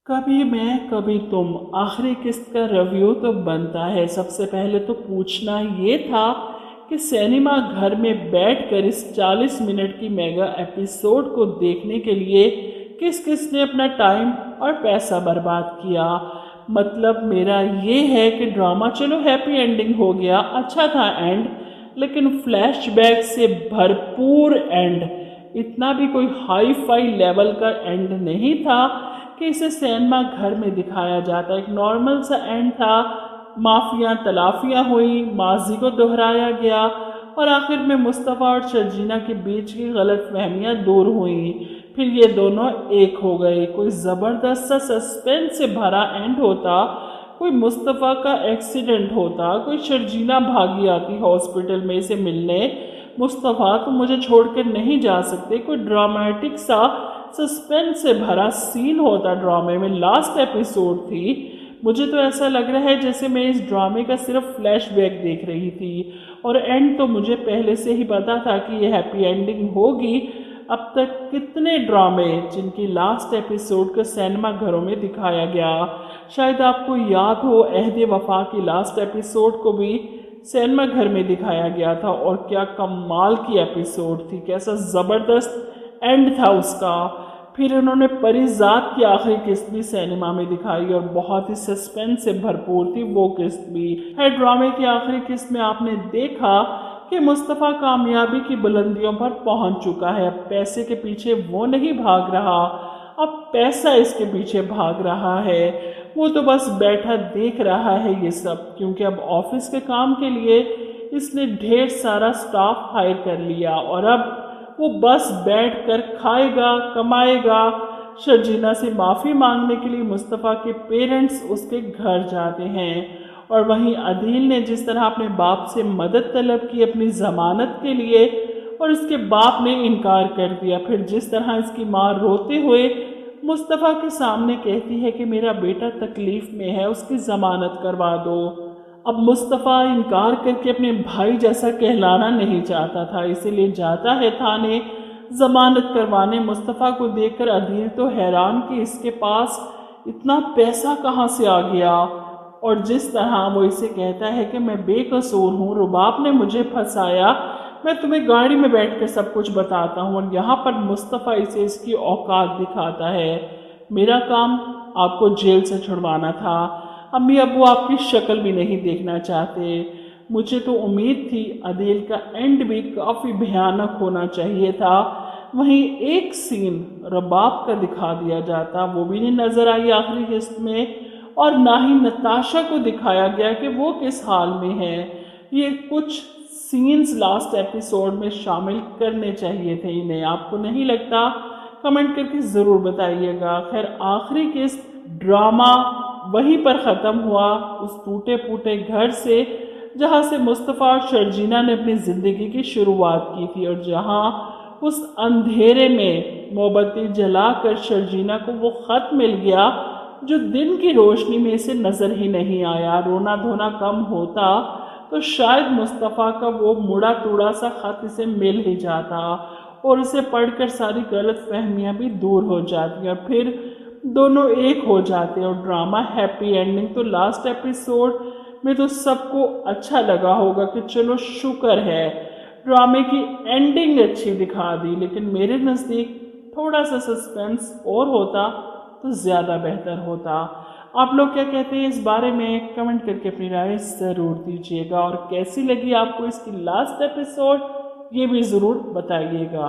कभी मैं कभी तुम आखिरी किस्त का रिव्यू तो बनता है। सबसे पहले तो पूछना ये था कि सिनेमा घर में बैठकर इस 40 मिनट की मेगा एपिसोड को देखने के लिए किस किस ने अपना टाइम और पैसा बर्बाद किया। मतलब मेरा ये है कि ड्रामा चलो हैप्पी एंडिंग हो गया, अच्छा था एंड, लेकिन फ्लैशबैक से भरपूर एंड, इतना भी कोई हाई फाई लेवल का एंड नहीं था कि इसे सिनेमा घर में दिखाया जाता। एक नॉर्मल सा एंड था, माफिया तलाफियाँ हुई, माजी को दोहराया गया और आखिर में मुस्तफ़ा और शर्जीना के बीच की गलत फहमियाँ दूर हुई। फिर ये दोनों एक हो गए। कोई ज़बरदस्त सा सस्पेंस से भरा एंड होता, कोई मुस्तफ़ा का एक्सीडेंट होता, कोई शर्जीना भागी आती हॉस्पिटल में से मिलने, मुस्तफ़ा तुम मुझे छोड़कर नहीं जा सकते, कोई ड्रामेटिक सा सस्पेंस से भरा सीन होता ड्रामे में। लास्ट एपिसोड थी, मुझे तो ऐसा लग रहा है जैसे मैं इस ड्रामे का सिर्फ फ्लैशबैक देख रही थी और एंड तो मुझे पहले से ही पता था कि ये हैप्पी एंडिंग होगी। अब तक कितने ड्रामे जिनकी लास्ट एपिसोड को सिनेमा घरों में दिखाया गया। शायद आपको याद हो अहद वफा की लास्ट एपिसोड को भी सिनेमा घर में दिखाया गया था और क्या कमाल की एपिसोड थी, कैसा ज़बरदस्त एंड था उसका। फिर उन्होंने परिजात की आखिरी किस्त भी सिनेमा में दिखाई और बहुत ही सस्पेंस से भरपूर थी वो किस्त भी। है ड्रामे की आखिरी किस्त में आपने देखा कि मुस्तफ़ा कामयाबी की बुलंदियों पर पहुंच चुका है। अब पैसे के पीछे वो नहीं भाग रहा, अब पैसा इसके पीछे भाग रहा है। वो तो बस बैठा देख रहा है ये सब, क्योंकि अब ऑफिस के काम के लिए इसने ढेर सारा स्टाफ हायर कर लिया और अब वो बस बैठकर खाएगा कमाएगा। शर्जीना से माफ़ी मांगने के लिए मुस्तफ़ा के पेरेंट्स उसके घर जाते हैं और वहीं अदील ने जिस तरह अपने बाप से मदद तलब की अपनी ज़मानत के लिए और उसके बाप ने इनकार कर दिया। फिर जिस तरह इसकी माँ रोते हुए मुस्तफ़ा के सामने कहती है कि मेरा बेटा तकलीफ़ में है, उसकी ज़मानत करवा दो। अब मुस्तफ़ा इनकार करके अपने भाई जैसा कहलाना नहीं चाहता था, इसीलिए जाता है थाने ज़मानत करवाने। मुस्तफ़ा को देखकर अदील तो हैरान कि इसके पास इतना पैसा कहाँ से आ गया और जिस तरह वो इसे कहता है कि मैं बेकसूर हूँ, रुबाब ने मुझे फंसाया, मैं तुम्हें गाड़ी में बैठकर सब कुछ बताता हूँ। और यहाँ पर मुस्तफ़ा इसे इसकी औकात दिखाता है। मेरा काम आपको जेल से छुड़वाना था, अम्मी अब्बू आपकी शक्ल भी नहीं देखना चाहते। मुझे तो उम्मीद थी अदील का एंड भी काफ़ी भयानक होना चाहिए था। वहीं एक सीन रबाब का दिखा दिया जाता, वो भी नहीं नज़र आई आखिरी किस्त में, और ना ही नताशा को दिखाया गया कि वो किस हाल में है। ये कुछ सीन्स लास्ट एपिसोड में शामिल करने चाहिए थे इन्हें, आपको नहीं लगता? कमेंट करके ज़रूर बताइएगा। खैर आखिरी किस्त ड्रामा वहीं पर ख़त्म हुआ, उस टूटे फूटे घर से जहाँ से मुस्तफ़ा और शर्जीना ने अपनी ज़िंदगी की शुरुआत की थी और जहाँ उस अंधेरे में मोमबत्ती जलाकर शर्जीना को वो ख़त मिल गया जो दिन की रोशनी में इसे नज़र ही नहीं आया। रोना धोना कम होता तो शायद मुस्तफ़ा का वो मुड़ा टूड़ा सा ख़त इसे मिल ही जाता और उसे पढ़कर सारी गलत फहमियाँ भी दूर हो जाती और फिर दोनों एक हो जाते और ड्रामा हैप्पी एंडिंग। तो लास्ट एपिसोड में तो सबको अच्छा लगा होगा कि चलो शुक्र है ड्रामे की एंडिंग अच्छी दिखा दी, लेकिन मेरे नज़दीक थोड़ा सा सस्पेंस और होता तो ज़्यादा बेहतर होता। आप लोग क्या कहते हैं इस बारे में? कमेंट करके अपनी राय ज़रूर दीजिएगा और कैसी लगी आपको इसकी लास्ट एपिसोड ये भी ज़रूर बताइएगा।